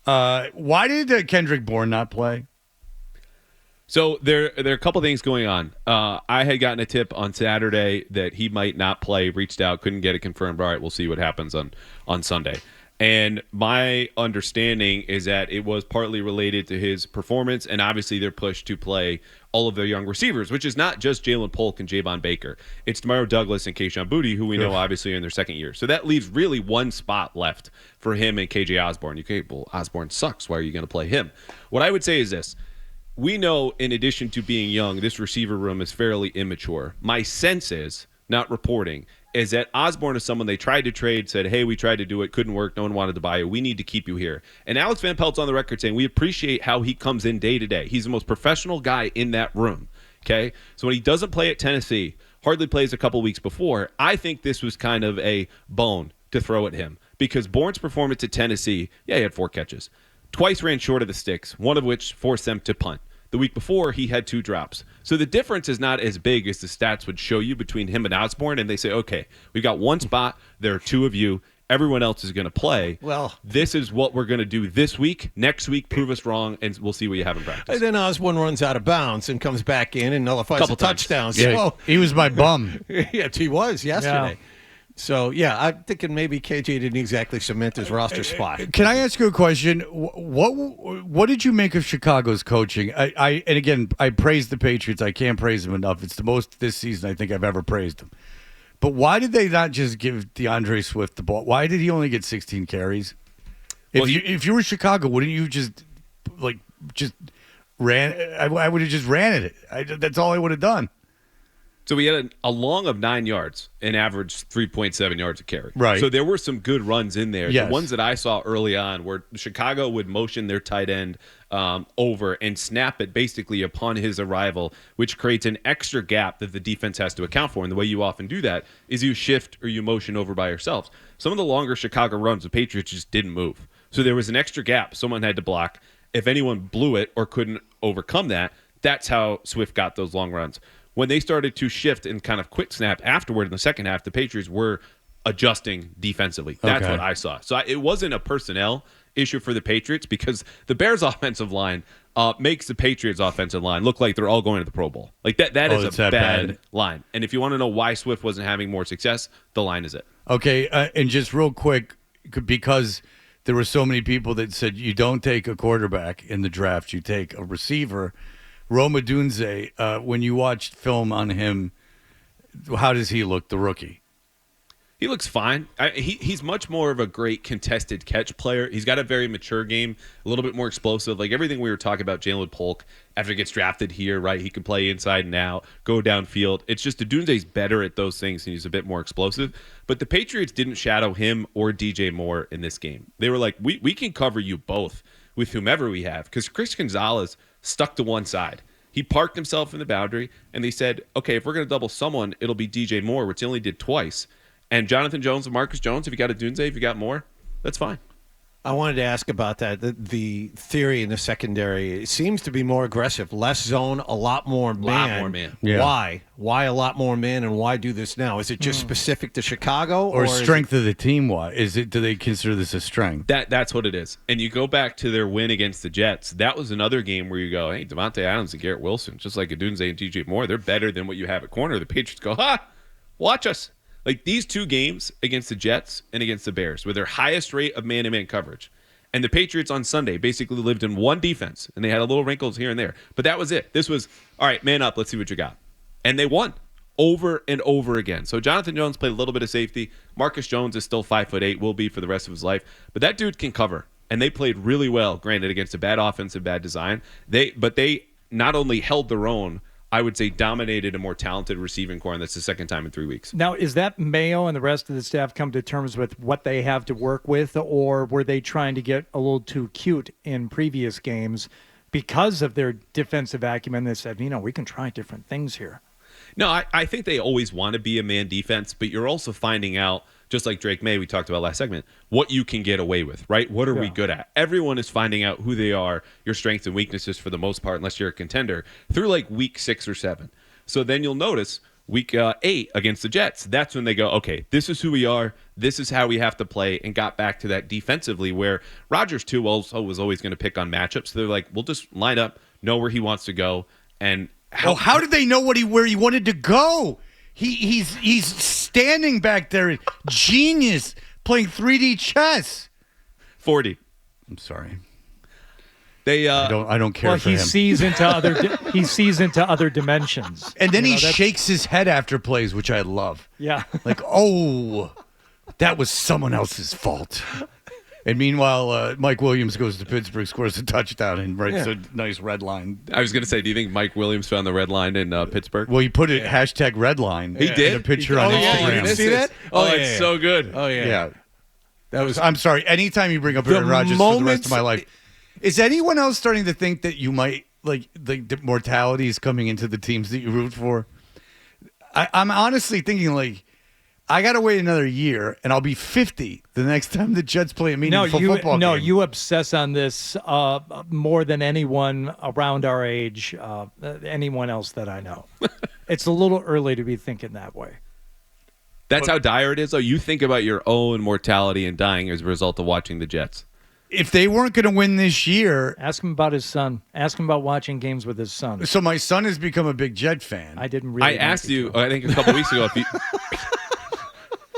Why did Kendrick Bourne not play? So there are a couple things going on. I had gotten a tip on Saturday that he might not play. Reached out, couldn't get it confirmed. All right, we'll see what happens on Sunday. And my understanding is that it was partly related to his performance, and obviously their push to play all of their young receivers, which is not just Jalen Polk and Javon Baker. It's Demario Douglas and Kayshon Boutte, who we know obviously are in their second year. So that leaves really one spot left for him and KJ Osborne. Well, Osborne sucks. Why are you going to play him? What I would say is this. We know, in addition to being young, this receiver room is fairly immature. My sense is, not reporting, is that Osborne is someone they tried to trade, said, hey, we tried to do it, couldn't work, no one wanted to buy you, we need to keep you here. And Alex Van Pelt's on the record saying, we appreciate how he comes in day to day. He's the most professional guy in that room, okay? So when he doesn't play at Tennessee, hardly plays a couple weeks before, I think this was kind of a bone to throw at him. Because Bourne's performance at Tennessee, he had 4 catches. Twice ran short of the sticks, one of which forced them to punt. The week before, he had 2 drops. So the difference is not as big as the stats would show you between him and Osborne, and they say, okay, we've got one spot, there are 2 of you, everyone else is going to play. Well, this is what we're going to do this week. Next week, prove us wrong, and we'll see what you have in practice. And then Osborne runs out of bounds and comes back in and nullifies a touchdown. Yeah, so, he was my bum. yes, he was yesterday. Yeah. So, yeah, I'm thinking maybe KJ didn't exactly cement his roster spot. Can I ask you a question? What did you make of Chicago's coaching? And again, I praise the Patriots. I can't praise them enough. It's the most this season I think I've ever praised them. But why did they not just give DeAndre Swift the ball? Why did he only get 16 carries? If you were Chicago, wouldn't you just ran? I would have just ran it. That's all I would have done. So we had a long of 9 yards, an average 3.7 yards a carry. Right. So there were some good runs in there. Yes. The ones that I saw early on where Chicago would motion their tight end over and snap it basically upon his arrival, which creates an extra gap that the defense has to account for. And the way you often do that is you shift or you motion over by yourselves. Some of the longer Chicago runs, the Patriots just didn't move. So there was an extra gap someone had to block. If anyone blew it or couldn't overcome that, that's how Swift got those long runs. When they started to shift and kind of quick snap afterward in the second half, the Patriots were adjusting defensively. That's what I saw. So it wasn't a personnel issue for the Patriots because the Bears' offensive line makes the Patriots' offensive line look like they're all going to the Pro Bowl. Like that is a bad line. And if you want to know why Swift wasn't having more success, the line is it. Okay, and just real quick, because there were so many people that said you don't take a quarterback in the draft, you take a receiver. Rome Odunze, when you watched film on him, how does he look, the rookie? He looks fine. He's much more of a great contested catch player. He's got a very mature game, a little bit more explosive. Like everything we were talking about, Jalen Polk, after he gets drafted here, right? He can play inside and out, go downfield. It's just Odunze's better at those things, and he's a bit more explosive. But the Patriots didn't shadow him or DJ Moore in this game. They were like, we can cover you both with whomever we have, because Chris Gonzalez stuck to one side. He parked himself in the boundary, and they said, okay, if we're going to double someone, it'll be DJ Moore, which he only did twice. And Jonathan Jones and Marcus Jones, if you got Odunze, if you got Moore, that's fine. I wanted to ask about that. The theory in the secondary, it seems to be more aggressive. Less zone, a lot more man. A lot more man. Yeah. Why? Why a lot more man, and why do this now? Is it just specific to Chicago? Or strength of the team? Why? Do they consider this a strength? That's what it is. And you go back to their win against the Jets. That was another game where you go, hey, Devontae Adams and Garrett Wilson, just like Odunze and DJ Moore, they're better than what you have at corner. The Patriots go, watch us. Like these 2 games against the Jets and against the Bears were their highest rate of man-to-man coverage. And the Patriots on Sunday basically lived in one defense, and they had a little wrinkles here and there. But that was it. This was, all right, man up, let's see what you got. And they won over and over again. So Jonathan Jones played a little bit of safety. Marcus Jones is still 5'8", will be for the rest of his life. But that dude can cover. And they played really well, granted, against a bad offense and bad design. But they not only held their own, I would say dominated a more talented receiving core, and that's the second time in 3 weeks. Now, is that Mayo and the rest of the staff come to terms with what they have to work with, or were they trying to get a little too cute in previous games because of their defensive acumen? They said, we can try different things here. No, I think they always want to be a man defense, but you're also finding out, just like Drake May, we talked about last segment, what you can get away with, right? What are we good at? Everyone is finding out who they are, your strengths and weaknesses for the most part, unless you're a contender, through like week 6 or 7. So then you'll notice week 8 against the Jets. That's when they go, okay, this is who we are. This is how we have to play, and got back to that defensively where Rodgers, too, also was always going to pick on matchups. So they're like, we'll just line up, know where he wants to go. And how did they know where he wanted to go? He's standing back there, genius, playing 3D chess. 40. I'm sorry. They I don't care Well, for he him. sees into other dimensions. And then You he know, that's- shakes his head after plays, which I love. Yeah. Like, oh, that was someone else's fault. And meanwhile, Mike Williams goes to Pittsburgh, scores a touchdown, and writes a nice red line. I was going to say, do you think Mike Williams found the red line in Pittsburgh? Well, he put it hashtag red line. He did? In a picture on Oh, yeah, Instagram. you didn't see that? Oh, Oh, it's yeah. so good. Oh, yeah. Yeah. That was I'm sorry. Anytime you bring up Aaron Rodgers for the rest of my life, is anyone else starting to think that you might like the mortality is coming into the teams that you root for? I'm honestly thinking like I got to wait another year and I'll be 50 the next time the Jets play a meaningful football game. You obsess on this more than anyone around our age, anyone else that I know. It's a little early to be thinking that way. That's how dire it is, though. You think about your own mortality and dying as a result of watching the Jets. If they weren't going to win this year, Ask him about his son. Ask him about watching games with his son. so my son has become a big Jet fan. I didn't really. I asked you, I think a couple weeks ago, if you,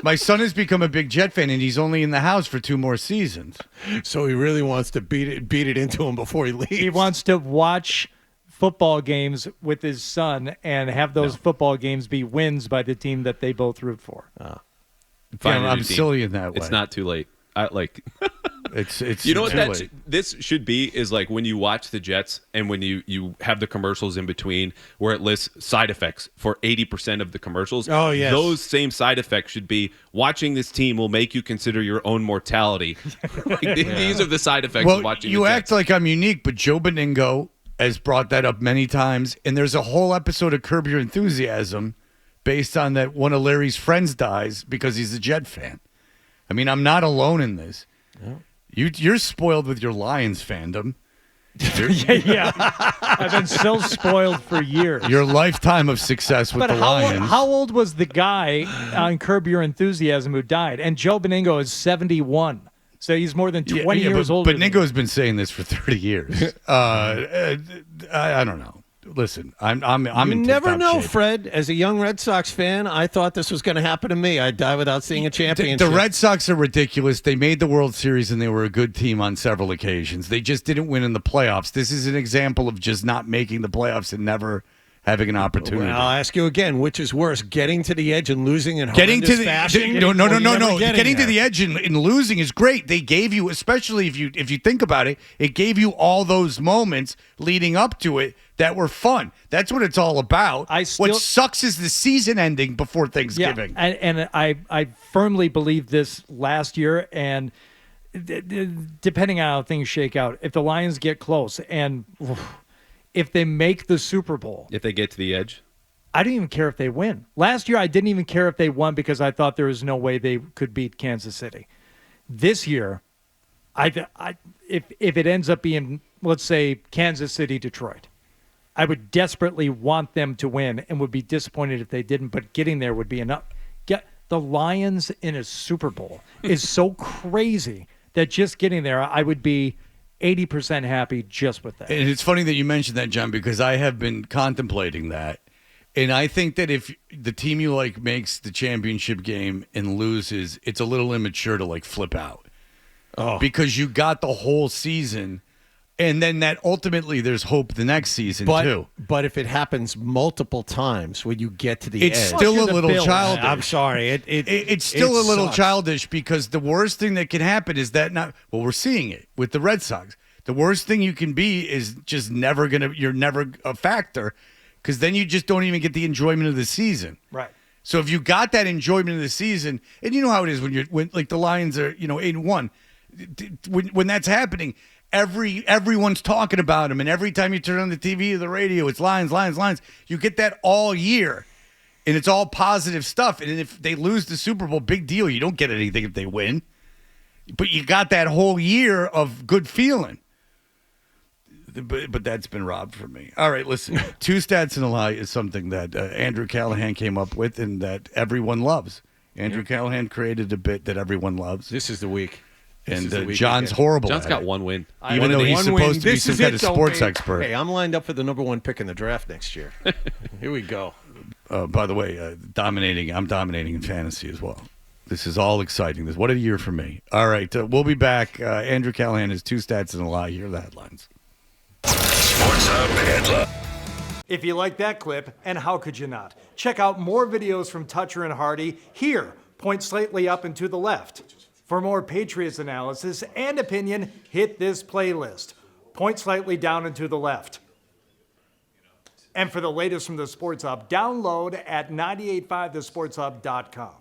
My son has become a big Jet fan, and he's only in the house for 2 more seasons. so he really wants to beat it into him before he leaves. He wants to watch football games with his son and have those football games be wins by the team that they both root for. find a I'm new team. silly in that way. It's not too late. It's You know what too late. this should be is like when you watch the Jets and when you have the commercials in between where it lists side effects for 80% of the commercials. Oh, yes. Those same side effects should be watching this team will make you consider your own mortality. These are the side effects Well, of watching you the act Jets. like I'm unique, but Joe Beningo has brought that up many times, and there's a whole episode of Curb Your Enthusiasm based on that one of Larry's friends dies because he's a Jet fan. I mean, I'm not alone in this. You're spoiled with your Lions fandom. Yeah. I've been so spoiled for years. Your lifetime of success with But the Lions. how old was the guy on Curb Your Enthusiasm who died? And Joe Beningo is 71. So he's more than 20 years older. But Beningo's been saying this for 30 years. I don't know. Listen, I'm You in never tip-top know, shape. Fred. As a young Red Sox fan, I thought this was going to happen to me. I'd die without seeing a championship. The Red Sox are ridiculous. They made the World Series and they were a good team on several occasions. They just didn't win in the playoffs. This is an example of just not making the playoffs and never having an opportunity. Well, I'll ask you again, which is worse, getting to the edge and losing in Getting to the fashion? no. or never Getting to there? the edge and losing is great. They gave you, especially if you think about it, it gave you all those moments leading up to it that were fun. That's what it's all about. What sucks is the season ending before Thanksgiving. Yeah, and I firmly believe this last year, and depending on how things shake out, if the Lions get close and if they make the Super Bowl, If they get to the edge. I don't even care if they win. Last year, I didn't even care if they won because I thought there was no way they could beat Kansas City. This year, if it ends up being, let's say, Kansas City, Detroit, I would desperately want them to win and would be disappointed if they didn't, but getting there would be enough. Get the Lions in a Super Bowl is so crazy that just getting there, I would be 80% happy just with that. And it's funny that you mentioned that, John, because I have been contemplating that. And I think that if the team you like makes the championship game and loses, it's a little immature to like flip out. Oh. Because you got the whole season, and then that ultimately there's hope the next season too. But if it happens multiple times when you get to the It's edge, still you're a the little Bills. childish. I'm sorry. It's still it a little sucks. childish because the worst thing that can happen is that we're seeing it with the Red Sox. The worst thing you can be is just you're never a factor because then you just don't even get the enjoyment of the season. Right. So if you got that enjoyment of the season, and you know how it is when like the Lions are 8-1, when that's happening, everyone's talking about them, and every time you turn on the TV or the radio, it's Lions, Lions, Lions. You get that all year, and it's all positive stuff. And if they lose the Super Bowl, big deal. You don't get anything if they win, but you got that whole year of good feeling. but that's been robbed from me. All right, listen. Two stats and a lie is something that Andrew Callahan came up with and that everyone loves. Andrew Callahan created a bit that everyone loves. This is the week. And John's horrible John's at got it. one win. Even though he's supposed to be some kind of sports expert. Hey, I'm lined up for the number 1 pick in the draft next year. Here we go. By the way, I'm dominating in fantasy as well. This is all exciting. What a year for me. All right, we'll be back. Andrew Callahan has 2 stats and a lie. Here are the headlines. Sports Hub headline. If you like that clip, and how could you not? Check out more videos from Toucher and Hardy here. Point slightly up and to the left. For more Patriots analysis and opinion, hit this playlist. Point slightly down and to the left. And for the latest from the Sports Hub, download at 985thesportshub.com.